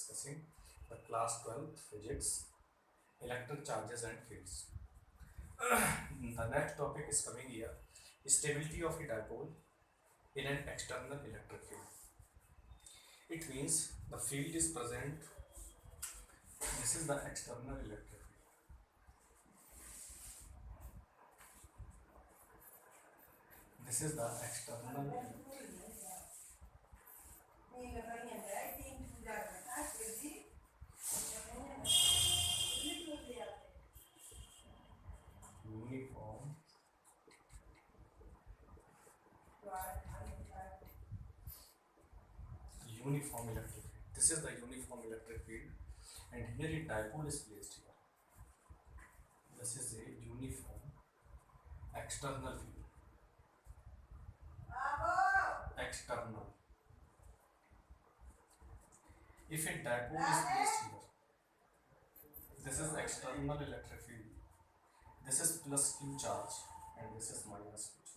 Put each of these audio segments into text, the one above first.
discussing the class 12th physics, electric charges and fields. The next topic is coming here, stability of a dipole in an external electric field. It means the field is present. This is the external electric field. This is the external electric field. Uniform electric field. This is the uniform electric field, and here a dipole is placed here. This is a uniform external field. External. If a dipole is placed here, this is external electric field. This is plus Q charge and this is minus Q charge.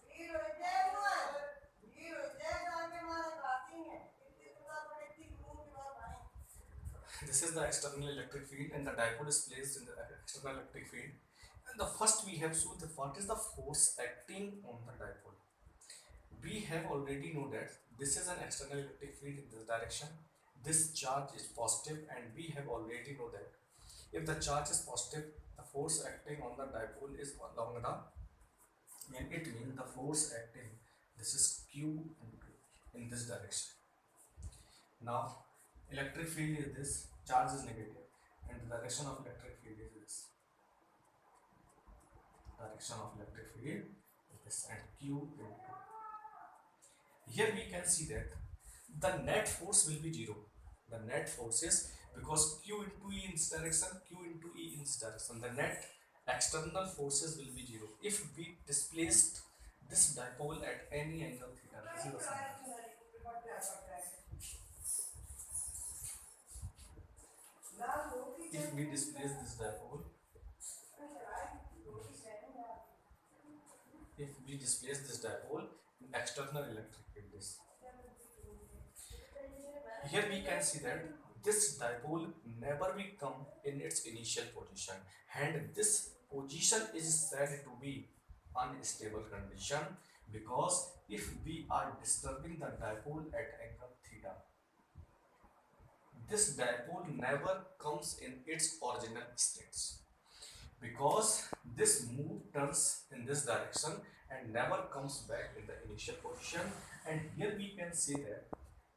This is the external electric field and the dipole is placed in the external electric field. And the first we have shown that what is the force acting on the dipole. We have already know that this is an external electric field in this direction. This charge is positive, and we have already know that if the charge is positive, the force acting on the dipole is along the, and it means the force acting, this is Q in this direction. Now electric field is this, charge is negative, and the direction of electric field is this. Direction of electric field is this, and Q into. Here we can see that the net force will be 0. The net force is, because Q into E in this direction, Q into E in this direction, the net external forces will be 0. If we displaced this dipole at any angle theta, this is the center. If we displace this dipole, in external electric field is. Here we can see that this dipole never will come in its initial position, and this position is said to be unstable condition, because if we are disturbing the dipole at angle theta, this dipole never comes in its original states, because this move turns in this direction and never comes back in the initial position. And here we can see that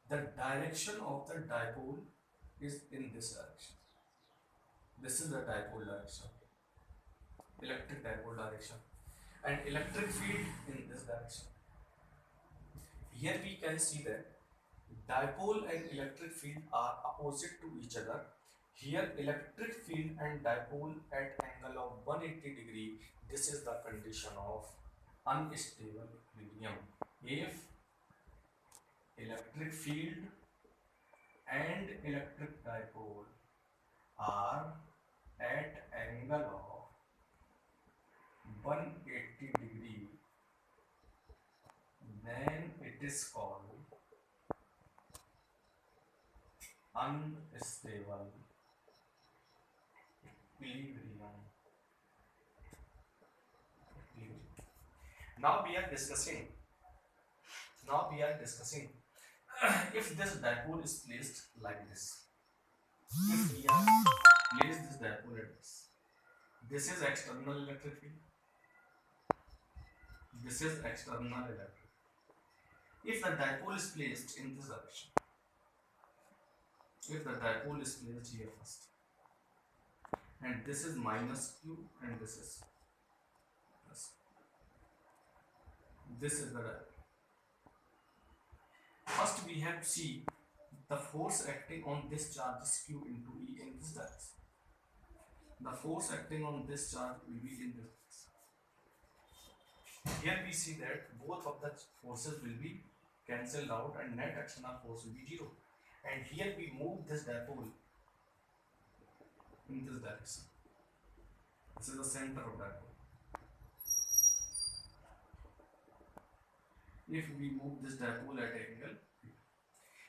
the direction of the dipole is in this direction. This is the dipole direction, electric dipole direction, and electric field in this direction. Here we can see that dipole and electric field are opposite to each other. Here electric field and dipole at angle of 180 degree. This is the condition of unstable equilibrium. If electric field and electric dipole are at angle of 180 degree, then it is called unstable equilibrium. Now we are discussing if this dipole is placed like this. If we are place this dipole at this is external electric field, this is external electric. If the dipole is placed in this direction, if the dipole is placed here first, and this is minus Q and this is plus, this is the dipole. First we have to see the force acting on this charge is Q into E in this direction. The force acting on this charge will be in this direction. Here we see that both of the forces will be cancelled out and net external force will be 0. And here we move this dipole in this direction. This is the center of dipole. If we move this dipole at angle,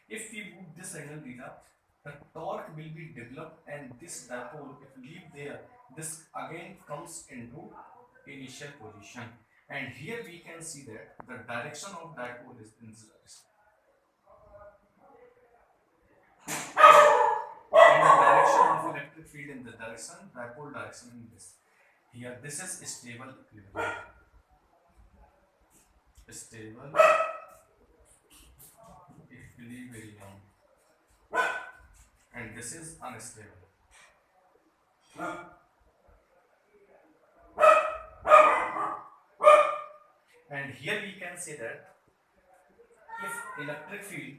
if we move this angle theta, the torque will be developed, and this dipole, if leave there, this again comes into initial position. And here we can see that the direction of dipole is in this direction, and the direction of electric field in this direction, dipole direction in this. Here this is stable equilibrium. Stable equilibrium, and this is unstable. And here we can say that if electric field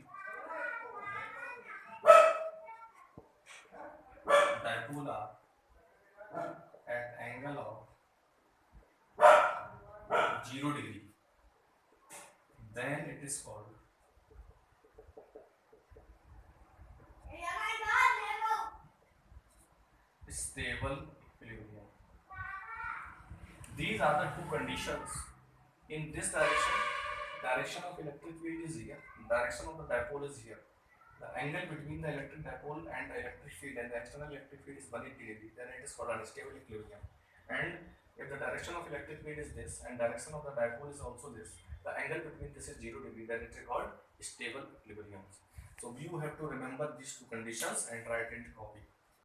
dipole are at angle of 0 degree, then it is called stable equilibrium. These are the two conditions. In this direction of electric field is here, direction of the dipole is here. The angle between the electric dipole and the electric field and the external electric field is 180 degree, then it is called unstable equilibrium. And if the direction of electric field is this and direction of the dipole is also this, the angle between this is 0 degree, then it is called stable equilibrium. So you have to remember these two conditions and write it in copy.